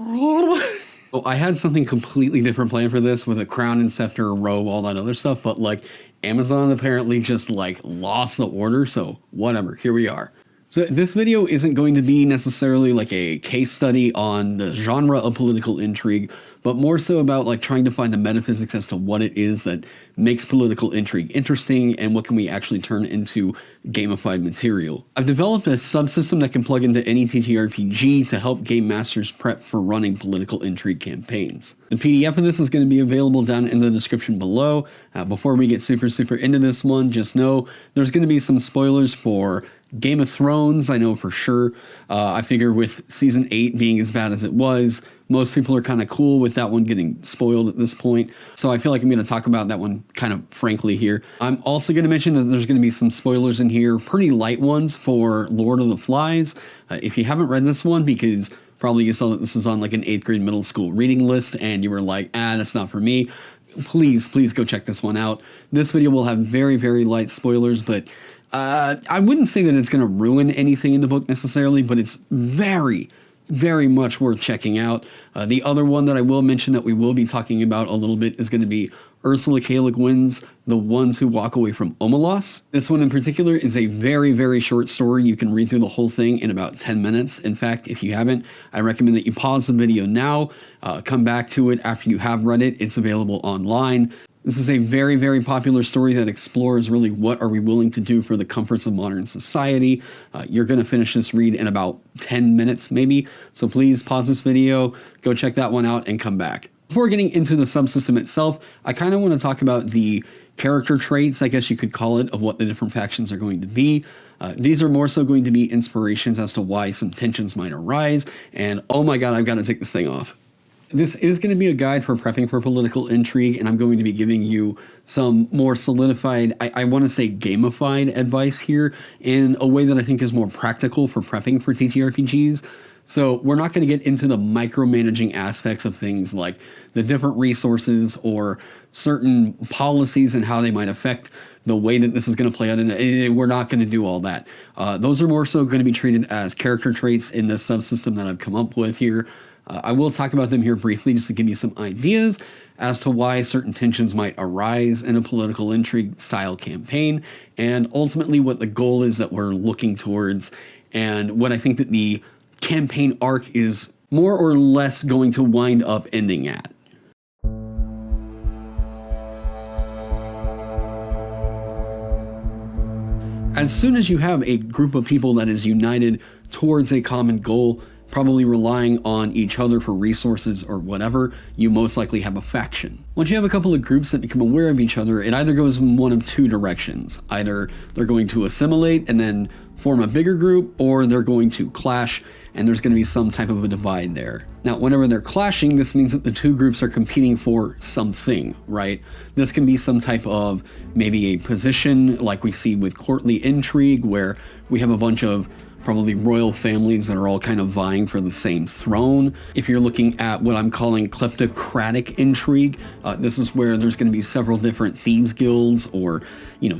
Oh, I had something completely different planned for this with a crown and scepter, a robe, all that other stuff, but like Amazon apparently just like lost the order, so whatever, here we are. So this video isn't going to be necessarily like a case study on the genre of political intrigue, but more so about like trying to find the metaphysics as to what it is that makes political intrigue interesting and what can we actually turn into gamified material. I've developed a subsystem that can plug into any TTRPG to help game masters prep for running political intrigue campaigns. The PDF of this is going to be available down in the description below. Before we get super into this one, just know there's going to be some spoilers for Game of Thrones, I know for sure. I figure with season 8 being as bad as it was, most people are kind of cool with that one getting spoiled at this point. So I feel like I'm going to talk about that one kind of frankly here. I'm also going to mention that there's going to be some spoilers in here, pretty light ones for Lord of the Flies. If you haven't read this one, because probably you saw that this was on like an 8th grade middle school reading list and you were like, that's not for me, please go check this one out. This video will have very light spoilers, but I wouldn't say that it's going to ruin anything in the book necessarily, but it's very much worth checking out. The other one that I will mention that we will be talking about a little bit is going to be Ursula K. Le Guin's The Ones Who Walk Away from Omelas. This one in particular is a very short story. You can read through the whole thing in about 10 minutes. In fact, if you haven't, I recommend that you pause the video now, come back to it after you have read it. It's available online. This is a very popular story that explores really what are we willing to do for the comforts of modern society. You're going to finish this read in about 10 minutes maybe, so please pause this video, go check that one out, and come back. Before getting into the subsystem itself, I kind of want to talk about the character traits, I guess you could call it, of what the different factions are going to be. These are more so going to be inspirations as to why some tensions might arise, and oh my god, I've got to take this thing off. This is going to be a guide for prepping for political intrigue, and I'm going to be giving you some more solidified, I want to say gamified advice here in a way that I think is more practical for prepping for TTRPGs. So we're not going to get into the micromanaging aspects of things like the different resources or certain policies and how they might affect the way that this is going to play out, and we're not going to do all that. Those are more so going to be treated as character traits in this subsystem that I've come up with here. I will talk about them here briefly just to give you some ideas as to why certain tensions might arise in a political intrigue style campaign, and ultimately what the goal is that we're looking towards, and what I think that the campaign arc is more or less going to wind up ending at. As soon as you have a group of people that is united towards a common goal, probably relying on each other for resources or whatever, you most likely have a faction. Once you have a couple of groups that become aware of each other, it either goes in one of two directions. Either they're going to assimilate and then form a bigger group, or they're going to clash and there's going to be some type of a divide there. Now, whenever they're clashing, this means that the two groups are competing for something, right? This can be some type of maybe a position like we see with courtly intrigue, where we have a bunch of probably royal families that are all kind of vying for the same throne. If you're looking at what I'm calling kleptocratic intrigue, this is where there's going to be several different thieves guilds or,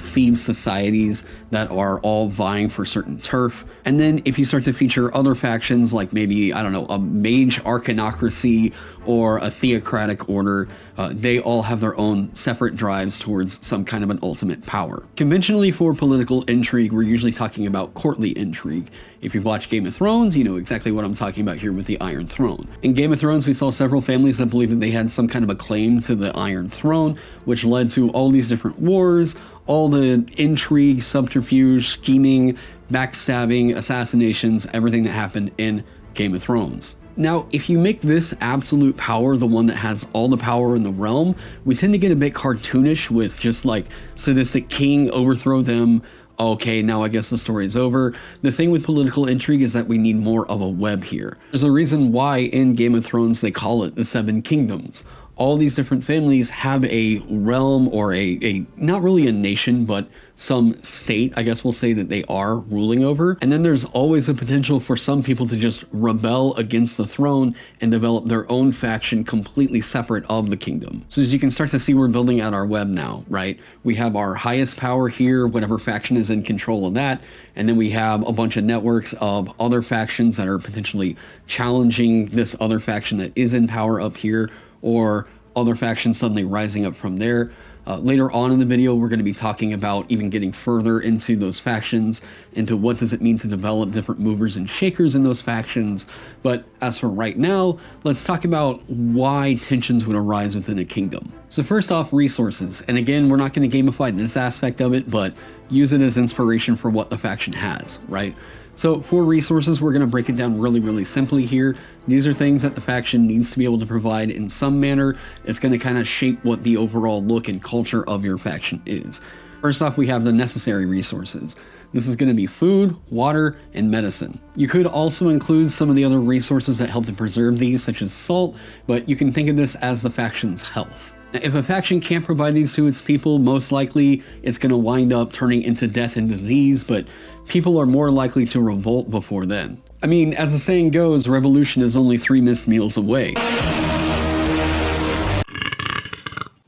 thieves societies that are all vying for certain turf. And then if you start to feature other factions like maybe, I don't know, a mage arcanocracy or a theocratic order, they all have their own separate drives towards some kind of an ultimate power. Conventionally for political intrigue, we're usually talking about courtly intrigue. If you've watched Game of Thrones, you know exactly what I'm talking about here with the Iron Throne. In Game of Thrones, we saw several families that believed that they had some kind of a claim to the Iron Throne, which led to all these different wars, all the intrigue, subterfuge, scheming, backstabbing, assassinations, everything that happened in Game of Thrones. Now, if you make this absolute power the one that has all the power in the realm, we tend to get a bit cartoonish with just like sadistic king, overthrow them, okay, now I guess the story is over. The thing with political intrigue is that we need more of a web here. There's a reason why in Game of Thrones they call it the Seven Kingdoms. all these different families have a realm or a not really a nation, but some state, I guess we'll say, that they are ruling over. And then there's always a potential for some people to just rebel against the throne and develop their own faction completely separate of the kingdom. So as you can start to see, we're building out our web now, right? We have our highest power here, whatever faction is in control of that. And then we have a bunch of networks of other factions that are potentially challenging this other faction that is in power up here, or other factions suddenly rising up from there. Later on in the video, we're going to be talking about even getting further into those factions, into what does it mean to develop different movers and shakers in those factions. But as for right now, let's talk about why tensions would arise within a kingdom. So first off, resources. And again, we're not going to gamify this aspect of it, but use it as inspiration for what the faction has, right? So for resources, we're going to break it down really, really simply here. These are things that the faction needs to be able to provide in some manner. It's going to kind of shape what the overall look and culture of your faction is. First off, we have the necessary resources. This is going to be food, water, and medicine. You could also include some of the other resources that help to preserve these, such as salt, but you can think of this as the faction's health. If a faction can't provide these to its people, most likely it's going to wind up turning into death and disease, but people are more likely to revolt before then. I mean, as the saying goes, revolution is only 3 missed meals away.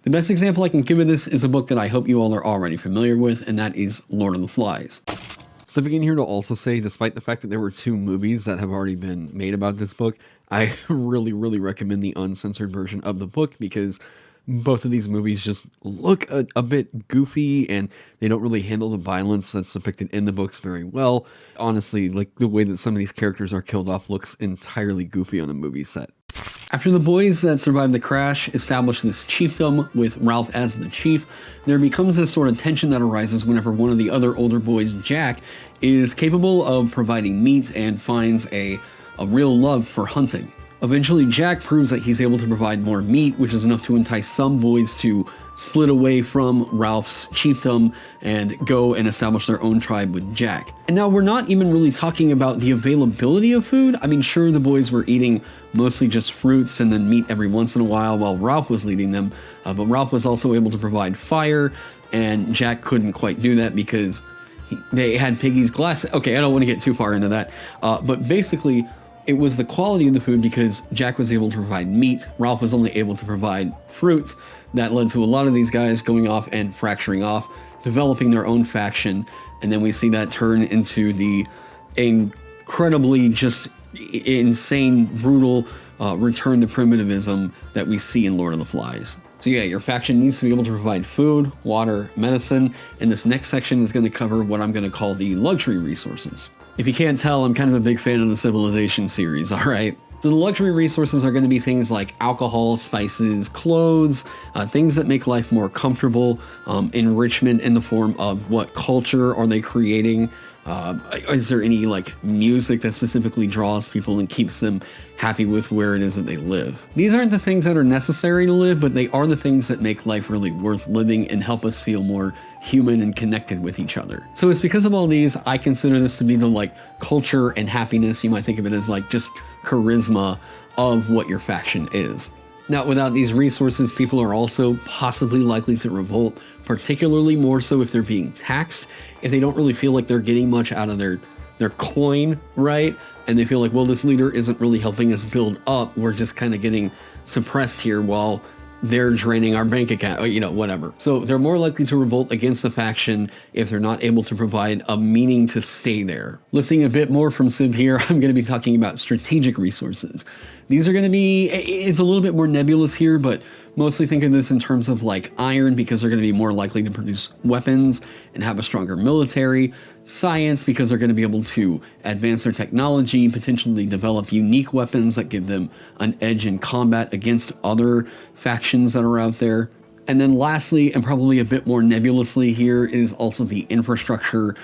The best example I can give of this is a book that I hope you all are already familiar with, and that is Lord of the Flies. Slipping in here to also say, despite the fact that there were 2 movies that have already been made about this book, I really, really recommend the uncensored version of the book, because both of these movies just look a bit goofy, and they don't really handle the violence that's depicted in the books very well. Honestly, like, the way that some of these characters are killed off looks entirely goofy on a movie set. After the boys that survived the crash establish this chiefdom with Ralph as the chief, there becomes this sort of tension that arises whenever one of the other older boys, Jack, is capable of providing meat and finds a real love for hunting. Eventually, Jack proves that he's able to provide more meat, which is enough to entice some boys to split away from Ralph's chiefdom and go and establish their own tribe with Jack. And now we're not even really talking about the availability of food. I mean, sure, the boys were eating mostly just fruits and then meat every once in a while Ralph was leading them, but Ralph was also able to provide fire, and Jack couldn't quite do that because they had Piggy's glass. Okay, I don't want to get too far into that, but basically, it was the quality of the food, because Jack was able to provide meat, Ralph was only able to provide fruit, that led to a lot of these guys going off and fracturing off, developing their own faction, and then we see that turn into the incredibly just insane, brutal return to primitivism that we see in Lord of the Flies. So yeah, your faction needs to be able to provide food, water, medicine, and this next section is going to cover what I'm going to call the luxury resources. If you can't tell, I'm kind of a big fan of the Civilization series, alright? So the luxury resources are going to be things like alcohol, spices, clothes, things that make life more comfortable, enrichment in the form of what culture are they creating, is there any like music that specifically draws people and keeps them happy with where it is that they live. These aren't the things that are necessary to live, but they are the things that make life really worth living and help us feel more human and connected with each other. So it's because of all these, I consider this to be the like culture and happiness. You might think of it as like just charisma of what your faction is. Now, without these resources, people are also possibly likely to revolt, particularly more so if they're being taxed, if they don't really feel like they're getting much out of their coin, right? And they feel like, well, this leader isn't really helping us build up. We're just kind of getting suppressed here while they're draining our bank account, or, you know, whatever. So they're more likely to revolt against the faction if they're not able to provide a meaning to stay there. Lifting a bit more from Civ here, I'm going to be talking about strategic resources. These are going to be, it's a little bit more nebulous here, but mostly think of this in terms of like iron, because they're going to be more likely to produce weapons and have a stronger military. Science, because they're going to be able to advance their technology, potentially develop unique weapons that give them an edge in combat against other factions that are out there. And then lastly, and probably a bit more nebulously here, is also the infrastructure,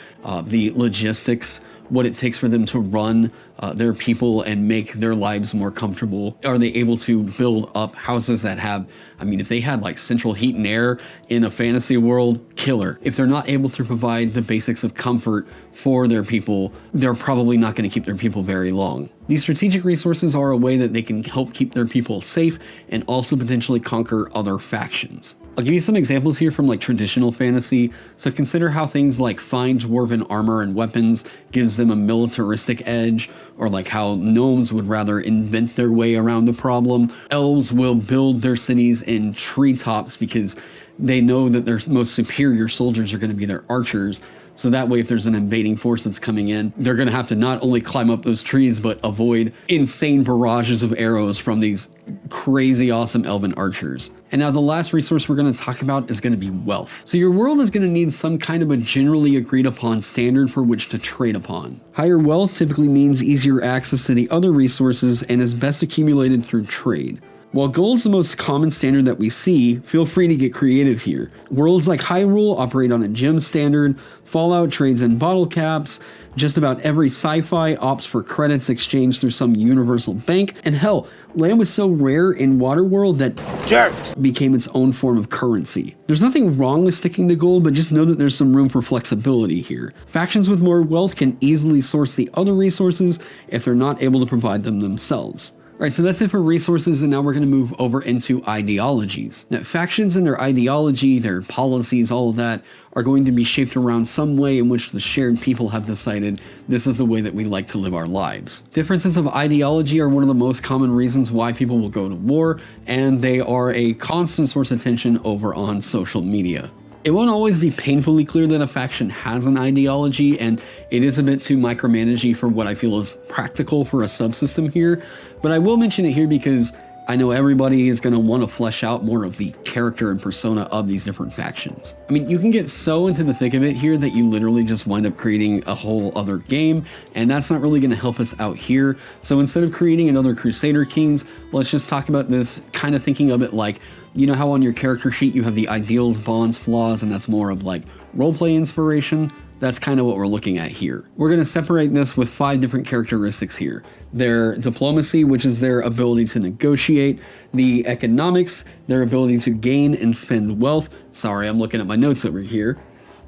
the logistics, what it takes for them to run their people and make their lives more comfortable? Are they able to build up houses that have, I mean, if they had like central heat and air in a fantasy world, killer. If they're not able to provide the basics of comfort for their people, they're probably not going to keep their people very long. These strategic resources are a way that they can help keep their people safe and also potentially conquer other factions. I'll give you some examples here from like traditional fantasy. So consider how things like fine dwarven armor and weapons gives them a militaristic edge, or like how gnomes would rather invent their way around the problem. Elves will build their cities in treetops because they know that their most superior soldiers are going to be their archers. So that way, if there's an invading force that's coming in, they're going to have to not only climb up those trees, but avoid insane barrages of arrows from these crazy awesome elven archers. And now the last resource we're going to talk about is going to be wealth. So your world is going to need some kind of a generally agreed upon standard for which to trade upon. Higher wealth typically means easier access to the other resources and is best accumulated through trade. While gold is the most common standard that we see, feel free to get creative here. Worlds like Hyrule operate on a gem standard, Fallout trades in bottle caps, just about every sci-fi opts for credits exchanged through some universal bank, and hell, land was so rare in Waterworld that became its own form of currency. There's nothing wrong with sticking to gold, but just know that there's some room for flexibility here. Factions with more wealth can easily source the other resources if they're not able to provide them themselves. Alright, so that's it for resources, and now we're going to move over into ideologies. Now, factions and their ideology, their policies, all of that, are going to be shaped around some way in which the shared people have decided this is the way that we like to live our lives. Differences of ideology are one of the most common reasons why people will go to war, and they are a constant source of tension over on social media. It won't always be painfully clear that a faction has an ideology, and it is a bit too micromanagey for what I feel is practical for a subsystem here, but I will mention it here because I know everybody is going to want to flesh out more of the character and persona of these different factions. I mean, you can get so into the thick of it here that you literally just wind up creating a whole other game, and that's not really going to help us out here. So instead of creating another Crusader Kings, let's just talk about this kind of thinking of it like, you know how on your character sheet you have the ideals, bonds, flaws, and that's more of like roleplay inspiration? That's kind of what we're looking at here. We're going to separate this with 5 different characteristics here. Their diplomacy, which is their ability to negotiate. The economics, their ability to gain and spend wealth. Sorry, I'm looking at my notes over here.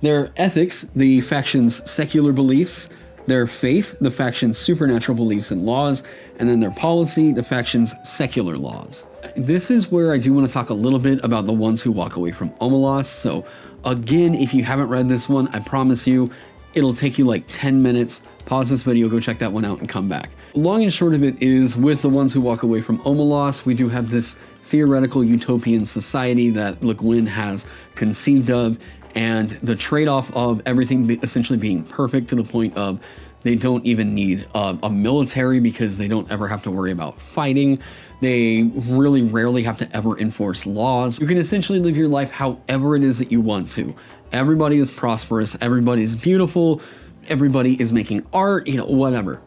Their ethics, the faction's secular beliefs. Their faith, the faction's supernatural beliefs and laws. And then their policy, the faction's secular laws. This is where I do want to talk a little bit about the ones who walk away from Omelas. So again, if you haven't read this one, I promise you, it'll take you like 10 minutes. Pause this video, go check that one out and come back. Long and short of it is, with the ones who walk away from Omelas, we do have this theoretical utopian society that Le Guin has conceived of, and the trade-off of everything essentially being perfect to the point of they don't even need a military because they don't ever have to worry about fighting. They really rarely have to ever enforce laws. You can essentially live your life however it is that you want to. Everybody is prosperous, everybody's beautiful, everybody is making art, you know, whatever.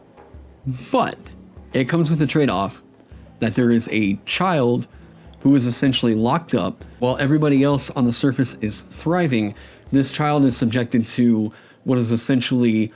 But it comes with a trade-off that there is a child who is essentially locked up while everybody else on the surface is thriving. This child is subjected to what is essentially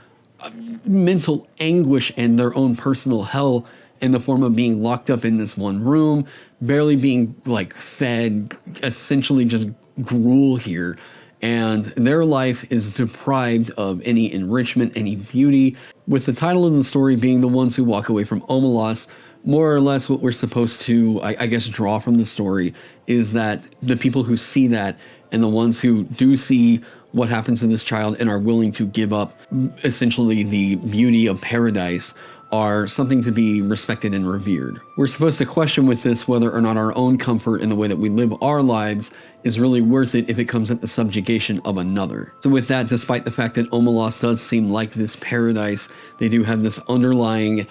mental anguish and their own personal hell in the form of being locked up in this one room, barely being like fed, essentially just gruel here. And their life is deprived of any enrichment, any beauty. With the title of the story being The Ones Who Walk Away from Omelas, more or less what we're supposed to, I guess, draw from the story is that the people who see that and the ones who do see what happens to this child and are willing to give up essentially the beauty of paradise are something to be respected and revered. We're supposed to question with this whether or not our own comfort in the way that we live our lives is really worth it if it comes at the subjugation of another. So with that, despite the fact that Omelas does seem like this paradise, they do have this underlying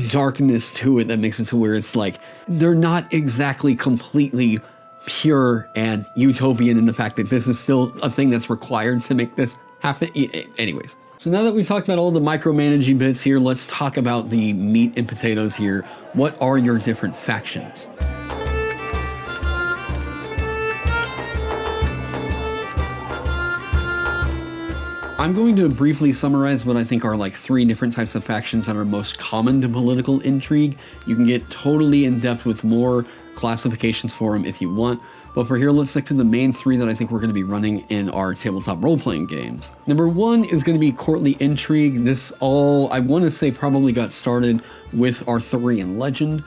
darkness to it that makes it to where it's like they're not exactly completely pure and utopian in the fact that this is still a thing that's required to make this happen. Anyways. So now that we've talked about all the micromanaging bits here, let's talk about the meat and potatoes here. What are your different factions? I'm going to briefly summarize what I think are like 3 different types of factions that are most common to political intrigue. You can get totally in depth with more classifications for them if you want, but for here, let's stick to the main 3 that I think we're going to be running in our tabletop role-playing games. Number 1 is going to be courtly intrigue. This all, I want to say, probably got started with Arthurian legend.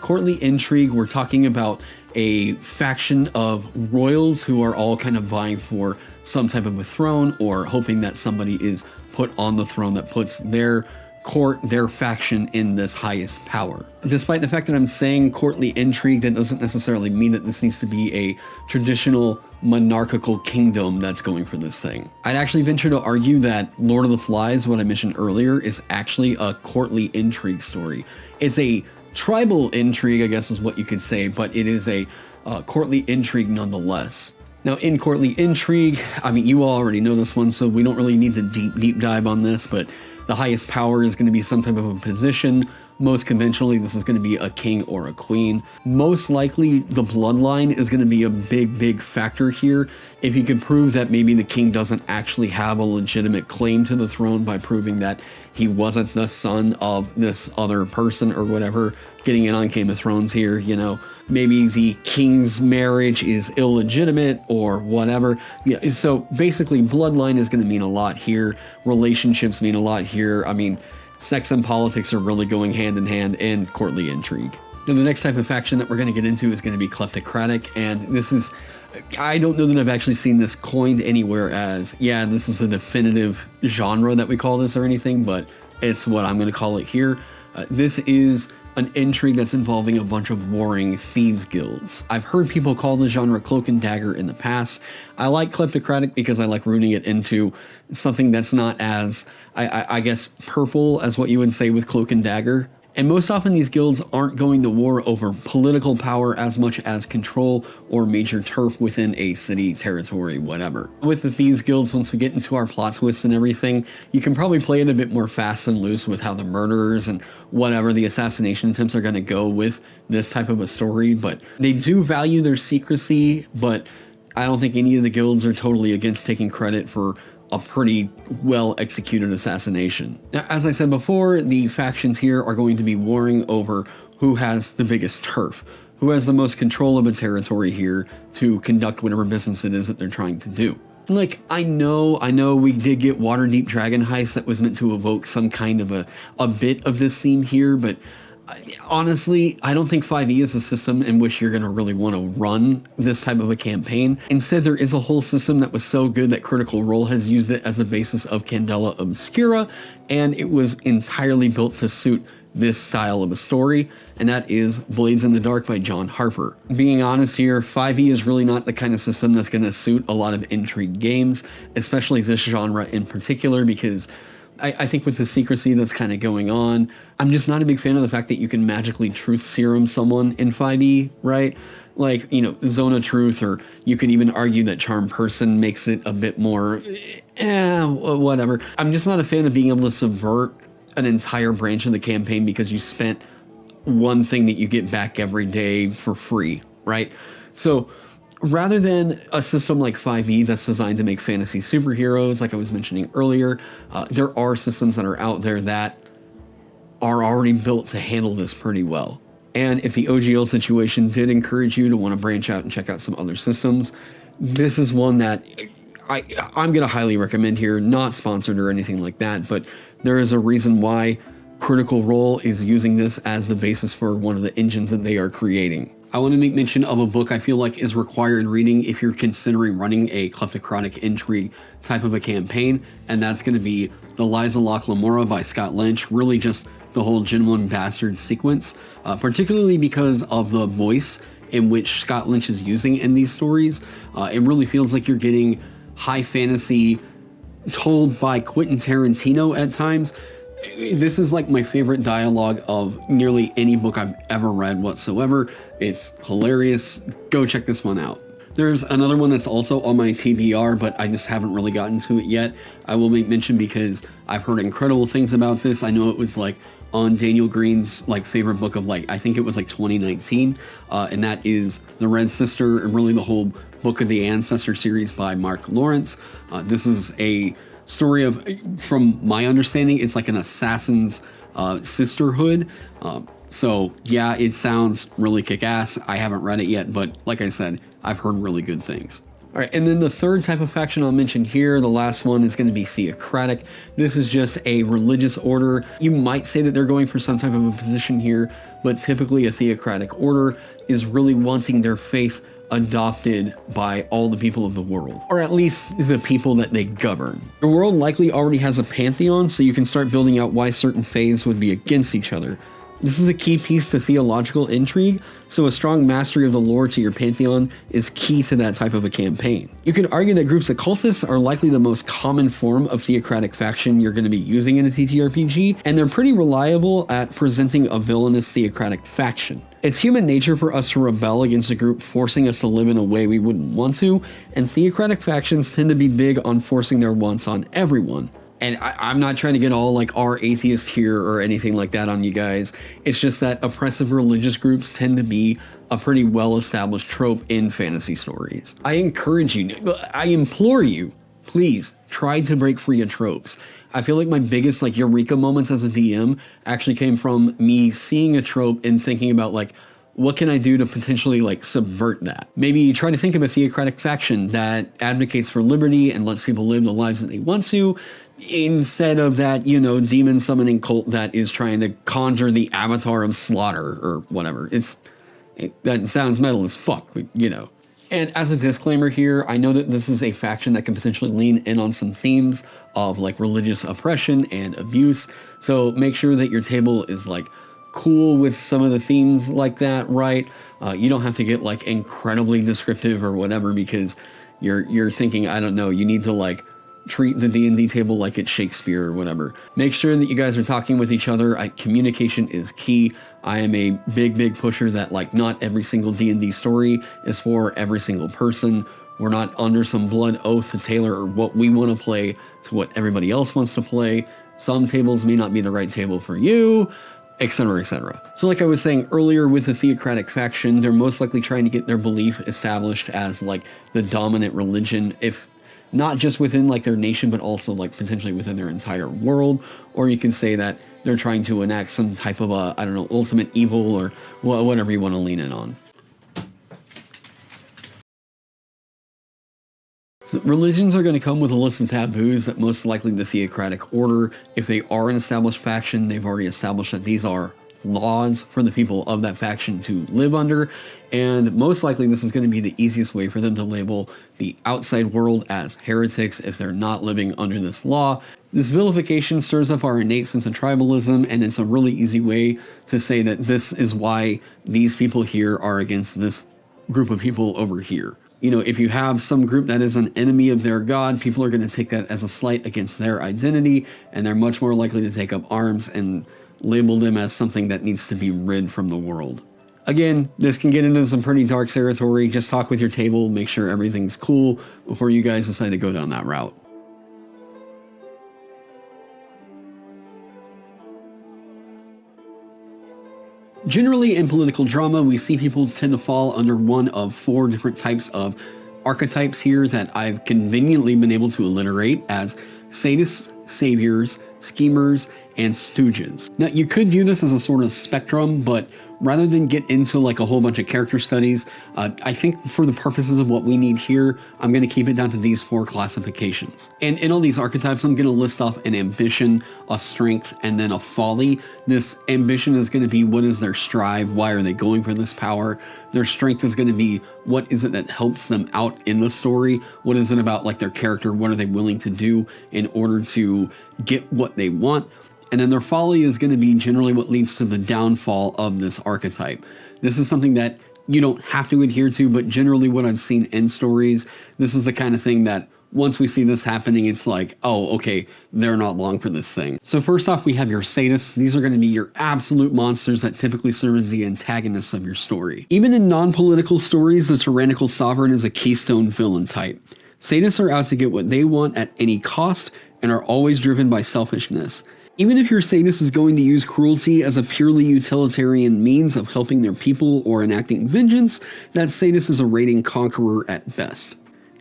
Courtly intrigue, we're talking about a faction of royals who are all kind of vying for some type of a throne, or hoping that somebody is put on the throne that puts their court, their faction, in this highest power. Despite the fact that I'm saying courtly intrigue, that doesn't necessarily mean that this needs to be a traditional monarchical kingdom that's going for this thing. I'd actually venture to argue that Lord of the Flies, what I mentioned earlier, is actually a courtly intrigue story. It's a tribal intrigue, I guess is what you could say, but it is a courtly intrigue nonetheless. Now, in courtly intrigue, I mean, you all already know this one, so we don't really need to deep dive on this, but the highest power is going to be some type of a position. Most conventionally, this is going to be a king or a queen. Most likely, the bloodline is going to be a big factor here. If you can prove that maybe the king doesn't actually have a legitimate claim to the throne by proving that he wasn't the son of this other person or whatever, getting in on Game of Thrones here, you know, maybe the king's marriage is illegitimate or whatever. Yeah, so basically, bloodline is going to mean a lot here. Relationships mean a lot here. I mean, sex and politics are really going hand in hand in courtly intrigue. Now, the next type of faction that we're going to get into is going to be kleptocratic, and this is, I don't know that I've actually seen this coined anywhere as, yeah, this is the definitive genre that we call this or anything, but it's what I'm going to call it here. This is an intrigue that's involving a bunch of warring thieves guilds. I've heard people call the genre cloak and dagger in the past. I like kleptocratic because I like rooting it into something that's not as, I guess, purple as what you would say with cloak and dagger. And most often these guilds aren't going to war over political power as much as control or major turf within a city, territory, whatever. With the thieves guilds, once we get into our plot twists and everything, you can probably play it a bit more fast and loose with how the murderers and whatever the assassination attempts are going to go with this type of a story. But they do value their secrecy, but I don't think any of the guilds are totally against taking credit for a pretty well executed assassination. Now, as I said before, the factions here are going to be warring over who has the biggest turf, who has the most control of a territory here to conduct whatever business it is that they're trying to do. Like, I know we did get Waterdeep Dragon Heist that was meant to evoke some kind of a bit of this theme here, but honestly, I don't think 5e is a system in which you're going to really want to run this type of a campaign. Instead, there is a whole system that was so good that Critical Role has used it as the basis of Candela Obscura, and it was entirely built to suit this style of a story, and that is Blades in the Dark by John Harper. Being honest here, 5e is really not the kind of system that's going to suit a lot of intrigue games, especially this genre in particular, because I think with the secrecy that's kind of going on, I'm just not a big fan of the fact that you can magically truth serum someone in 5e, right? Like, you know, Zone of Truth, or you could even argue that Charm Person makes it a bit more, whatever. I'm just not a fan of being able to subvert an entire branch of the campaign because you spent one thing that you get back every day for free, right? So rather than a system like 5e that's designed to make fantasy superheroes, like I was mentioning earlier, there are systems that are out there that are already built to handle this pretty well. And if the OGL situation did encourage you to want to branch out and check out some other systems, this is one that I'm going to highly recommend here, not sponsored or anything like that, but there is a reason why Critical Role is using this as the basis for one of the engines that they are creating. I want to make mention of a book I feel like is required reading if you're considering running a kleptocratic intrigue type of a campaign, and that's going to be The Lies of Locke Lamora by Scott Lynch. Really just the whole Gentleman Bastard sequence, particularly because of the voice in which Scott Lynch is using in these stories. It really feels like you're getting high fantasy told by Quentin Tarantino at times. This is like my favorite dialogue of nearly any book I've ever read whatsoever. It's hilarious. Go check this one out. There's another one that's also on my TBR, but I just haven't really gotten to it yet. I will make mention because I've heard incredible things about this. I know it was like on Daniel Green's like favorite book of like, I think it was like 2019, and that is The Red Sister, and really the whole Book of the Ancestor series by Mark Lawrence. This is a story of, from my understanding, it's like an assassin's sisterhood. So yeah, it sounds really kick-ass. I haven't read it yet, but like I said, I've heard really good things. All right, and then the third type of faction I'll mention here, the last one, is going to be theocratic. This is just a religious order. You might say that they're going for some type of a position here, but typically a theocratic order is really wanting their faith adopted by all the people of the world, or at least the people that they govern. The world likely already has a pantheon, so you can start building out why certain faiths would be against each other. This is a key piece to theological intrigue, so a strong mastery of the lore to your pantheon is key to that type of a campaign. You could argue that groups of cultists are likely the most common form of theocratic faction you're going to be using in a TTRPG, and they're pretty reliable at presenting a villainous theocratic faction. It's human nature for us to rebel against a group forcing us to live in a way we wouldn't want to, and theocratic factions tend to be big on forcing their wants on everyone. And I'm not trying to get all like our atheist here or anything like that on you guys. It's just that oppressive religious groups tend to be a pretty well-established trope in fantasy stories. I encourage you, I implore you, please try to break free of tropes. I feel like my biggest like eureka moments as a DM actually came from me seeing a trope and thinking about like, what can I do to potentially like subvert that? Maybe try to think of a theocratic faction that advocates for liberty and lets people live the lives that they want to, instead of that, you know, demon summoning cult that is trying to conjure the avatar of slaughter or whatever. That sounds metal as fuck, you know. And as a disclaimer here, I know that this is a faction that can potentially lean in on some themes of like religious oppression and abuse. So make sure that your table is like cool with some of the themes like that, right? You don't have to get like incredibly descriptive or whatever because you're thinking, I don't know, you need to like treat the D&D table like it's Shakespeare or whatever. Make sure that you guys are talking with each other. Communication is key. I am a big pusher that like not every single D&D story is for every single person. We're not under some blood oath to tailor what we want to play to what everybody else wants to play. Some tables may not be the right table for you, etc., etc. So like I was saying earlier with the theocratic faction, they're most likely trying to get their belief established as like the dominant religion, if not just within like their nation, but also like potentially within their entire world. Or you can say that they're trying to enact some type of a, I don't know, ultimate evil or whatever you want to lean in on. So religions are going to come with a list of taboos that most likely the theocratic order, if they are an established faction, they've already established that these are laws for the people of that faction to live under, and most likely this is going to be the easiest way for them to label the outside world as heretics if they're not living under this law. This vilification stirs up our innate sense of tribalism, and it's a really easy way to say that this is why these people here are against this group of people over here. You know, if you have some group that is an enemy of their god, people are going to take that as a slight against their identity, and they're much more likely to take up arms and label them as something that needs to be rid from the world. Again, this can get into some pretty dark territory. Just talk with your table, make sure everything's cool before you guys decide to go down that route. Generally, in political drama, we see people tend to fall under one of 4 different types of archetypes here that I've conveniently been able to alliterate as sadists, saviors, schemers, and stooges. Now, you could view this as a sort of spectrum, but rather than get into like a whole bunch of character studies, I think for the purposes of what we need here, I'm going to keep it down to these 4 classifications. And in all these archetypes, I'm going to list off an ambition, a strength, and then a folly. This ambition is going to be what is their strive, why are they going for this power? Their strength is going to be what is it that helps them out in the story? What is it about like their character? What are they willing to do in order to get what they want? And then their folly is going to be generally what leads to the downfall of this archetype. This is something that you don't have to adhere to, but generally what I've seen in stories, this is the kind of thing that once we see this happening, it's like, oh, okay, they're not long for this thing. So first off, we have your sadists. These are going to be your absolute monsters that typically serve as the antagonists of your story. Even in non-political stories, the tyrannical sovereign is a keystone villain type. Sadists are out to get what they want at any cost and are always driven by selfishness. Even if your sadist is going to use cruelty as a purely utilitarian means of helping their people or enacting vengeance, that sadist is a raiding conqueror at best.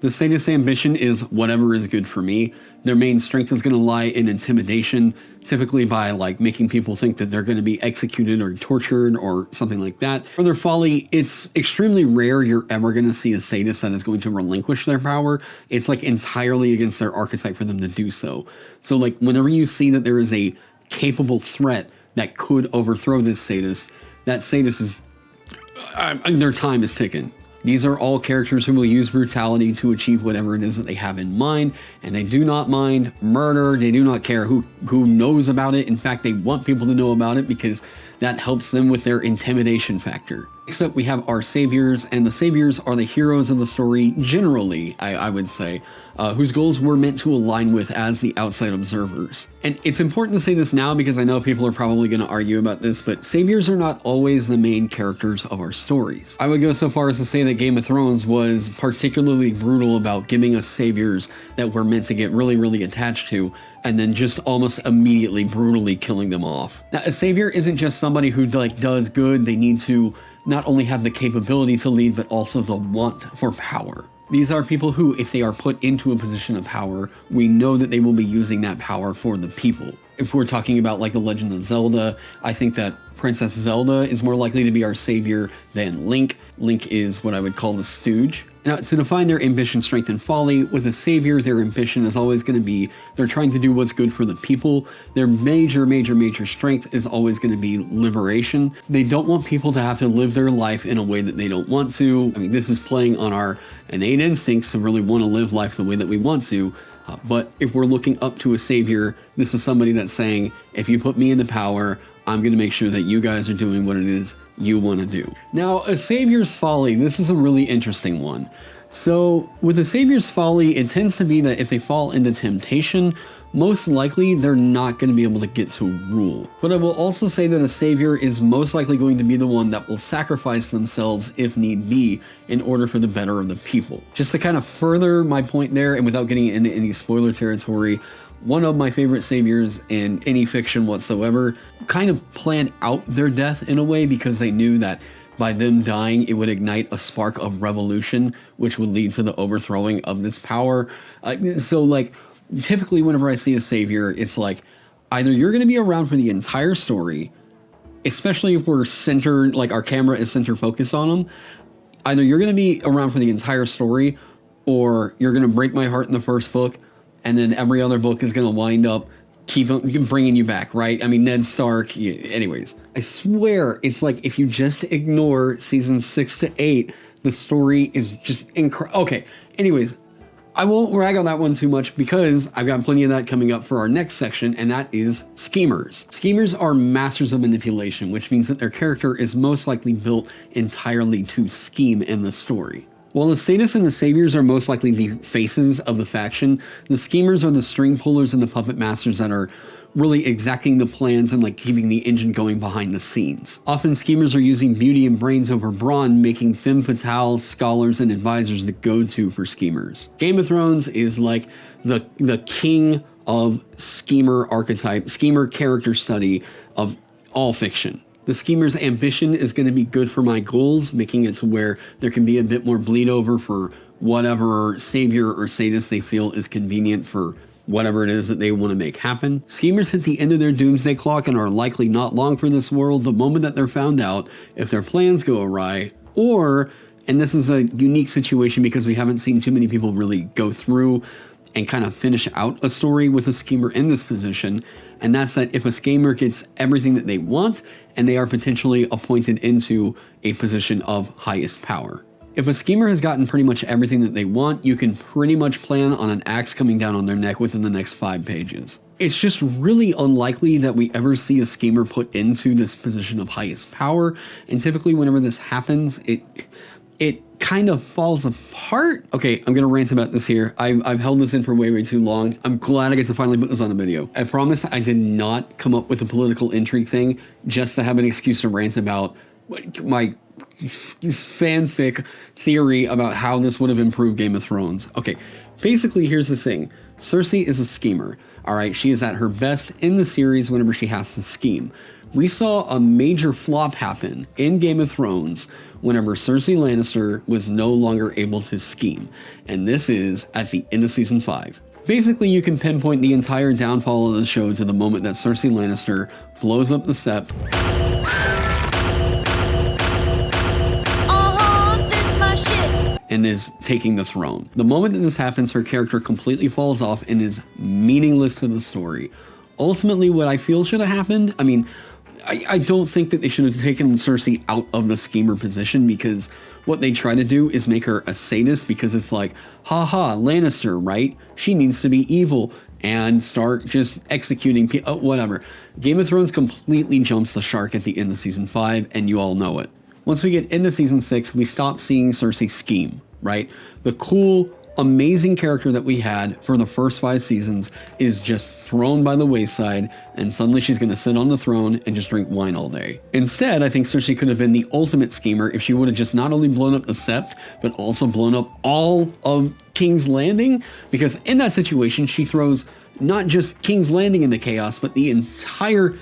The sadist's ambition is whatever is good for me. Their main strength is going to lie in intimidation, typically by like making people think that they're going to be executed or tortured or something like that. For their folly, it's extremely rare you're ever going to see a sadist that is going to relinquish their power. It's like entirely against their archetype for them to do so. So like whenever you see that there is a capable threat that could overthrow this sadist, that sadist is, their time is ticking. These are all characters who will use brutality to achieve whatever it is that they have in mind, and they do not mind murder. They do not care who knows about it. In fact, they want people to know about it because that helps them with their intimidation factor. Except we have our saviors, and the saviors are the heroes of the story generally, I would say, whose goals we're meant to align with as the outside observers. And it's important to say this now because I know people are probably going to argue about this, but saviors are not always the main characters of our stories. I would go so far as to say that Game of Thrones was particularly brutal about giving us saviors that we're meant to get really, really attached to, and then just almost immediately brutally killing them off. Now, a savior isn't just somebody who like does good. They need to not only have the capability to lead, but also the want for power. These are people who, if they are put into a position of power, we know that they will be using that power for the people. If we're talking about like The Legend of Zelda, I think that Princess Zelda is more likely to be our savior than Link. Link is what I would call the stooge. Now, to define their ambition, strength, and folly, with a savior, their ambition is always going to be they're trying to do what's good for the people. Their major strength is always going to be liberation. They don't want people to have to live their life in a way that they don't want to. I mean, this is playing on our innate instincts to really want to live life the way that we want to. But if we're looking up to a savior, this is somebody that's saying, if you put me into power, I'm going to make sure that you guys are doing what it is you want to do. Now, a savior's folly, this is a really interesting one. So with a savior's folly, it tends to be that if they fall into temptation, most likely they're not going to be able to get to rule. But I will also say that a savior is most likely going to be the one that will sacrifice themselves if need be in order for the better of the people. Just to kind of further my point there, and without getting into any spoiler territory, one of my favorite saviors in any fiction whatsoever kind of planned out their death in a way because they knew that by them dying, it would ignite a spark of revolution, which would lead to the overthrowing of this power. So like, typically whenever I see a savior, it's like, either you're going to be around for the entire story, especially if we're centered, like our camera is center focused on them, either you're going to be around for the entire story, or you're going to break my heart in the first book, and then every other book is going to wind up keep bringing you back, right? I mean, Ned Stark, anyways. I swear, it's like if you just ignore seasons 6 to 8, the story is just incredible. Okay, anyways, I won't rag on that one too much because I've got plenty of that coming up for our next section, and that is schemers. Schemers are masters of manipulation, which means that their character is most likely built entirely to scheme in the story. While the sadists and the saviors are most likely the faces of the faction, the schemers are the string pullers and the puppet masters that are really exacting the plans and like keeping the engine going behind the scenes. Often schemers are using beauty and brains over brawn, making femme fatales, scholars, and advisors the go-to for schemers. Game of Thrones is like the king of schemer archetype, schemer character study of all fiction. The schemer's ambition is going to be good for my goals, making it to where there can be a bit more bleed over for whatever savior or sadist they feel is convenient for whatever it is that they want to make happen. Schemers hit the end of their doomsday clock and are likely not long for this world the moment that they're found out if their plans go awry, or, and this is a unique situation because we haven't seen too many people really go through and kind of finish out a story with a schemer in this position, and that's that if a schemer gets everything that they want and they are potentially appointed into a position of highest power. If a schemer has gotten pretty much everything that they want, you can pretty much plan on an axe coming down on their neck within the next 5 pages. It's just really unlikely that we ever see a schemer put into this position of highest power, and typically whenever this happens, it kind of falls apart. Okay, I'm gonna rant about this here. I've held this in for way too long. I'm glad I get to finally put this on a video. I promise I did not come up with a political intrigue thing just to have an excuse to rant about my fanfic theory about how this would have improved Game of Thrones. Okay, basically here's the thing. Cersei is a schemer. All right, she is at her best in the series whenever she has to scheme. We saw a major flop happen in Game of Thrones whenever Cersei Lannister was no longer able to scheme, and this is at the end of season 5. Basically, you can pinpoint the entire downfall of the show to the moment that Cersei Lannister blows up the Sept and is taking the throne. The moment that this happens, her character completely falls off and is meaningless to the story. Ultimately, what I feel should have happened, I mean, I don't think that they should have taken Cersei out of the schemer position, because what they try to do is make her a sadist, because it's like, haha, Lannister, right? She needs to be evil and start just executing people, whatever. Game of Thrones completely jumps the shark at the end of season 5, and you all know it. Once we get into season 6, we stop seeing Cersei scheme, right? The cool, amazing character that we had for the first 5 seasons is just thrown by the wayside, and suddenly she's going to sit on the throne and just drink wine all day. Instead, I think Cersei could have been the ultimate schemer if she would have just not only blown up the Sept, but also blown up all of King's Landing, because in that situation, she throws not just King's Landing into chaos, but the entire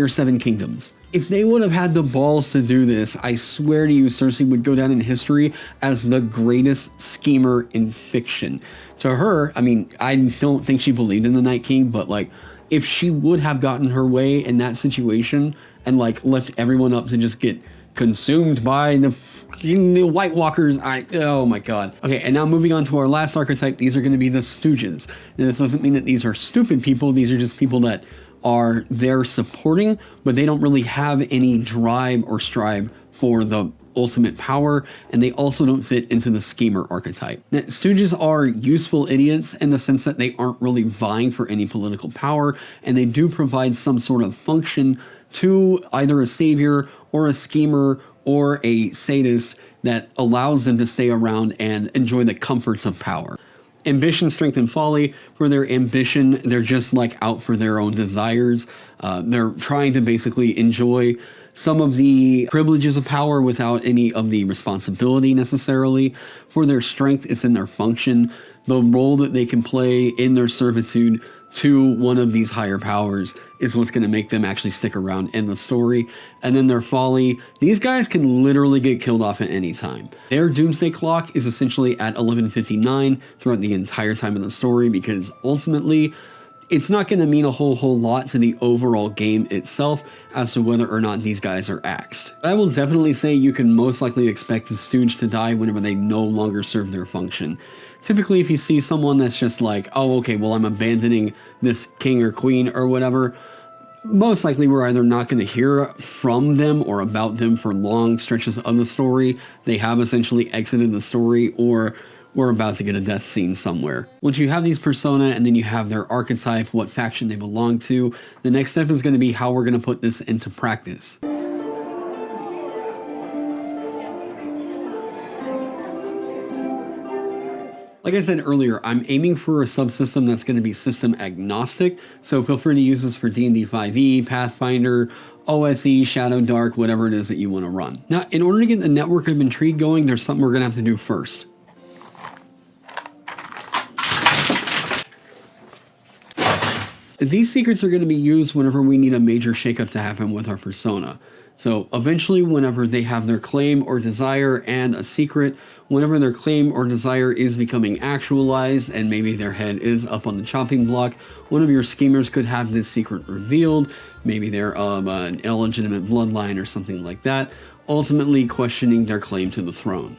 7 kingdoms. If they would have had the balls to do this, I swear to you, Cersei would go down in history as the greatest schemer in fiction. To her, I mean, I don't think she believed in the Night King, but like, if she would have gotten her way in that situation and like left everyone up to just get consumed by the White Walkers, oh my god. Okay, and now moving on to our last archetype, these are going to be the Stooges. And this doesn't mean that these are stupid people, these are just people that are there supporting, but they don't really have any drive or strive for the ultimate power, and they also don't fit into the schemer archetype. Now, Stooges are useful idiots in the sense that they aren't really vying for any political power, and they do provide some sort of function to either a savior or a schemer or a sadist that allows them to stay around and enjoy the comforts of power. Ambition, strength, and folly. For their ambition, they're just like out for their own desires. They're trying to basically enjoy some of the privileges of power without any of the responsibility necessarily. For their strength, it's in their function, the role that they can play in their servitude to one of these higher powers is what's going to make them actually stick around in the story. And then their folly, these guys can literally get killed off at any time. Their doomsday clock is essentially at 11:59 throughout the entire time of the story, because ultimately it's not going to mean a whole lot to the overall game itself as to whether or not these guys are axed. I will definitely say you can most likely expect the stooge to die whenever they no longer serve their function. Typically, if you see someone that's just like, oh, okay, well, I'm abandoning this king or queen or whatever, most likely we're either not going to hear from them or about them for long stretches of the story. They have essentially exited the story, or we're about to get a death scene somewhere. Once you have these persona and then you have their archetype, what faction they belong to, the next step is going to be how we're going to put this into practice. Like I said earlier, I'm aiming for a subsystem that's going to be system agnostic, so feel free to use this for D&D 5e, Pathfinder, OSE, Shadow Dark, whatever it is that you want to run. Now, in order to get the network of Intrigue going, there's something we're going to have to do first. These secrets are going to be used whenever we need a major shakeup to happen with our persona. So eventually, whenever they have their claim or desire and a secret, whenever their claim or desire is becoming actualized and maybe their head is up on the chopping block, one of your schemers could have this secret revealed. Maybe they're of an illegitimate bloodline or something like that, ultimately questioning their claim to the throne.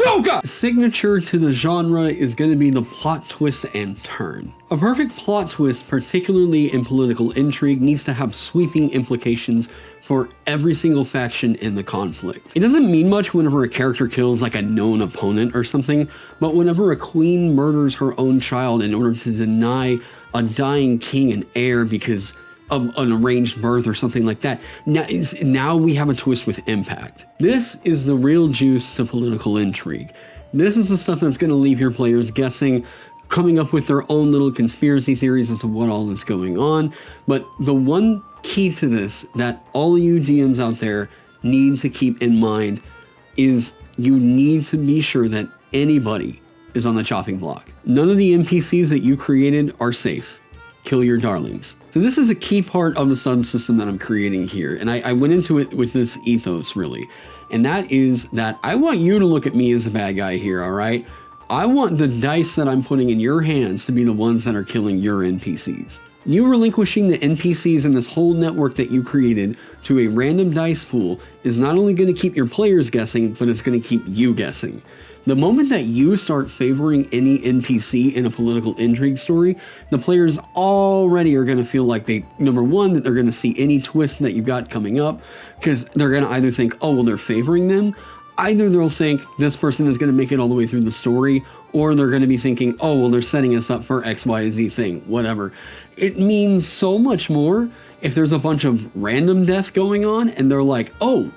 Oh God! Signature to the genre is going to be the plot twist and turn. A perfect plot twist, particularly in political intrigue, needs to have sweeping implications for every single faction in the conflict. It doesn't mean much whenever a character kills like a known opponent or something, but whenever a queen murders her own child in order to deny a dying king an heir because of an arranged birth or something like that, now we have a twist with impact. This is the real juice to political intrigue. This is the stuff that's going to leave your players guessing, coming up with their own little conspiracy theories as to what all is going on. But the one key to this that all you DMs out there need to keep in mind is you need to be sure that anybody is on the chopping block. None of the NPCs that you created are safe. kill your darlings. So this is a key part of the subsystem that I'm creating here, and I went into it with this ethos really, and that is that I want you to look at me as the bad guy here, all right? I want the dice that I'm putting in your hands to be the ones that are killing your NPCs. You relinquishing the NPCs in this whole network that you created to a random dice pool is not only going to keep your players guessing, but it's going to keep you guessing. The moment that you start favoring any NPC in a political intrigue story, the players already are going to feel like number one, that they're going to see any twist that you've got coming up, because they're going to either think, oh, well, they're favoring them. Either they'll think this person is going to make it all the way through the story, or they're going to be thinking, oh, well, they're setting us up for X, Y, Z thing, whatever. It means so much more if there's a bunch of random death going on and they're like, oh,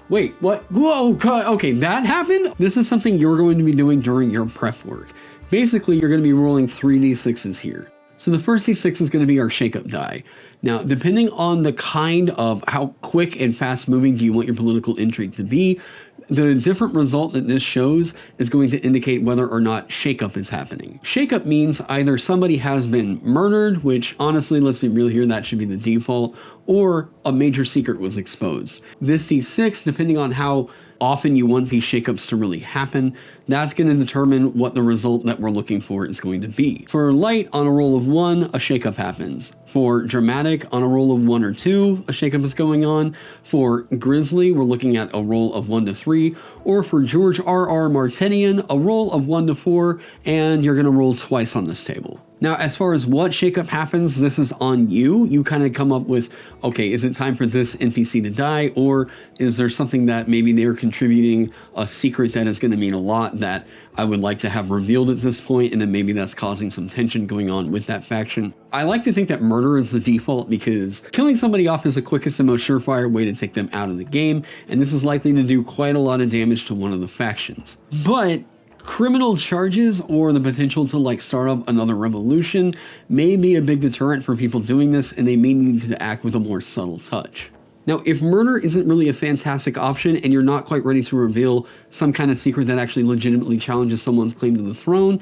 wait, what? Whoa, okay, that happened? This is something you're going to be doing during your prep work. Basically, you're going to be rolling 3d6s here. So the first d6 is going to be our shakeup die. Now, depending on the kind of how quick and fast moving do you want your political intrigue to be, the different result that this shows is going to indicate whether or not shakeup is happening. Shakeup means either somebody has been murdered, which honestly, let's be real here, that should be the default, or a major secret was exposed. This d6, depending on how often you want these shakeups to really happen, that's going to determine what the result that we're looking for is going to be. For light, on a roll of 1, a shakeup happens. For dramatic, on a roll of 1 or 2, a shakeup is going on. For grisly, we're looking at a roll of 1 to 3. Or for George R.R. Martinian, a roll of 1 to 4, and you're going to roll twice on this table. Now, as far as what shakeup happens, this is on you. You kind of come up with, okay, is it time for this NPC to die? Or is there something that maybe they're contributing a secret that is going to mean a lot that I would like to have revealed at this point, and then maybe that's causing some tension going on with that faction. I like to think that murder is the default because killing somebody off is the quickest and most surefire way to take them out of the game, and this is likely to do quite a lot of damage to one of the factions. But criminal charges or the potential to start up another revolution may be a big deterrent for people doing this, and they may need to act with a more subtle touch. Now, if murder isn't really a fantastic option and you're not quite ready to reveal some kind of secret that actually legitimately challenges someone's claim to the throne,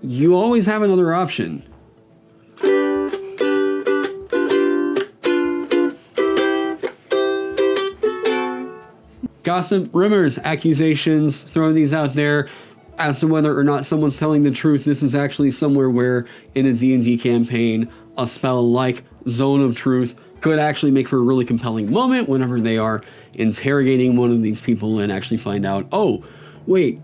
you always have another option. Gossip, rumors, accusations, throw these out there as to whether or not someone's telling the truth. This is actually somewhere where in a D&D campaign, a spell like Zone of Truth could actually make for a really compelling moment whenever they are interrogating one of these people and actually find out, oh, wait,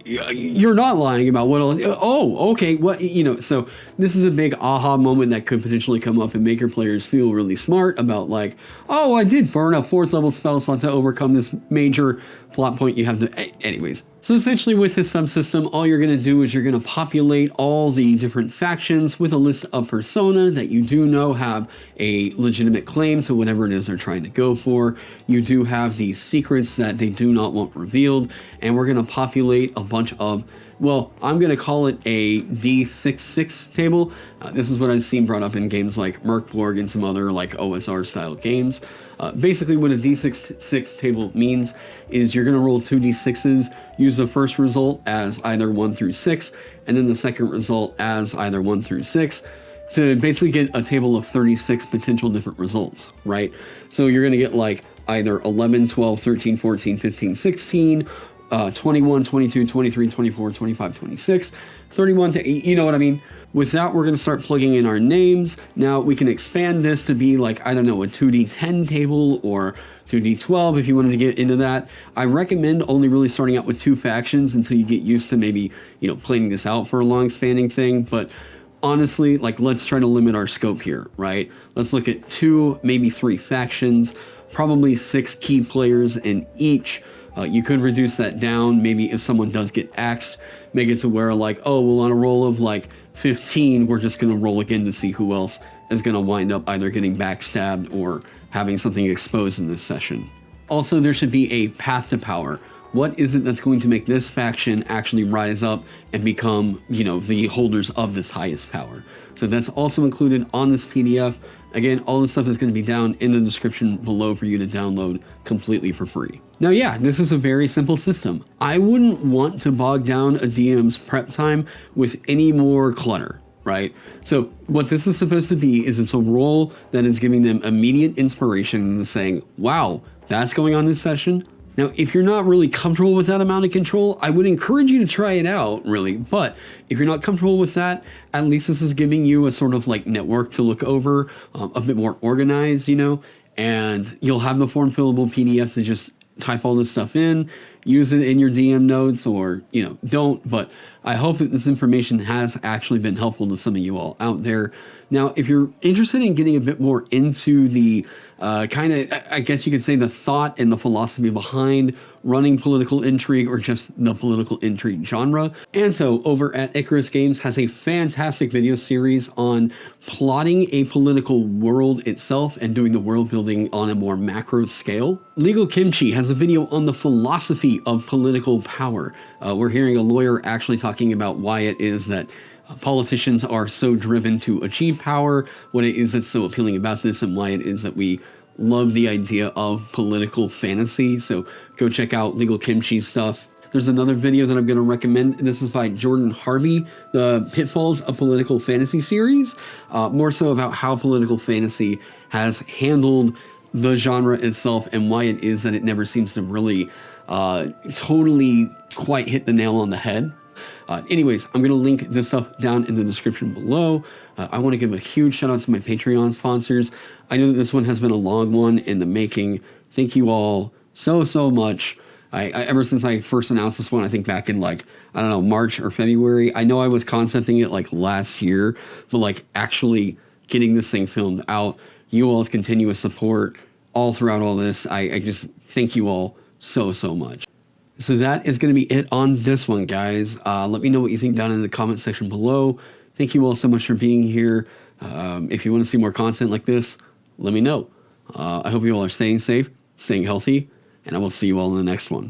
you're not lying about what else. Oh, okay, what, so this is a big aha moment that could potentially come up and make your players feel really smart about oh, I did burn a 4th level spell slot to overcome this major plot point you have to, anyways. So essentially with this subsystem, all you're going to do is you're going to populate all the different factions with a list of persona that you do know have a legitimate claim to whatever it is they're trying to go for. You do have these secrets that they do not want revealed, and we're going to populate a bunch of, well, I'm going to call it a D66 table. This is what I've seen brought up in games like Merkborg and some other OSR style games. Basically what a D66 table means is you're going to roll 2 D6s, use the first result as either 1 through 6, and then the second result as either 1 through 6, to basically get a table of 36 potential different results, right? So you're going to get either 11, 12, 13, 14, 15, 16, 21, 22, 23, 24, 25, 26, 31, you know what I mean? With that, we're going to start plugging in our names. Now, we can expand this to be I don't know, a 2d10 table or 2d12 if you wanted to get into that. I recommend only really starting out with 2 factions until you get used to maybe, planning this out for a long-spanning thing. But honestly, let's try to limit our scope here, right? Let's look at 2, maybe 3 factions, probably 6 key players in each. You could reduce that down. Maybe if someone does get axed, make it to where oh, well, on a roll of 15, we're just going to roll again to see who else is going to wind up either getting backstabbed or having something exposed in this session. Also, there should be a path to power. What is it that's going to make this faction actually rise up and become, the holders of this highest power? So that's also included on this PDF. Again, all this stuff is going to be down in the description below for you to download completely for free. Now, yeah, this is a very simple system. I wouldn't want to bog down a DM's prep time with any more clutter. right? So what this is supposed to be is it's a role that is giving them immediate inspiration and saying, wow, that's going on this session. Now, if you're not really comfortable with that amount of control, I would encourage you to try it out, really. But if you're not comfortable with that, at least this is giving you a sort of like network to look over, a bit more organized, you know, and you'll have the form fillable PDF to just type all this stuff in, use it in your DM notes, or, you know, don't. But I hope that this information has actually been helpful to some of you all out there. Now, if you're interested in getting a bit more into the kind of, I guess you could say, the thought and the philosophy behind running political intrigue, or just the political intrigue genre, Anto over at Icarus Games has a fantastic video series on plotting a political world itself and doing the world building on a more macro scale. Legal Kimchi has a video on the philosophy of political power. We're hearing a lawyer actually talking about why it is that politicians are so driven to achieve power, what it is that's so appealing about this, and why it is that we love the idea of political fantasy. So go check out Legal Kimchi's stuff. There's another video that I'm going to recommend. This is by Jordan Harvey, the Pitfalls of Political Fantasy series, more so about how political fantasy has handled the genre itself and why it is that it never seems to really totally quite hit the nail on the head. Anyways, I'm going to link this stuff down in the description below. I want to give a huge shout out to my Patreon sponsors. I know that this one has been a long one in the making. Thank you all so much. I ever since I first announced this one, I think back in like, I don't know, March or February. I know I was concepting it like last year, but like actually getting this thing filmed out, you all's continuous support all throughout all this. I just thank you all so much. So that is going to be it on this one, guys. Let me know what you think down in the comment section below. Thank you all so much for being here. If you want to see more content like this, let me know. I hope you all are staying safe, staying healthy, and I will see you all in the next one.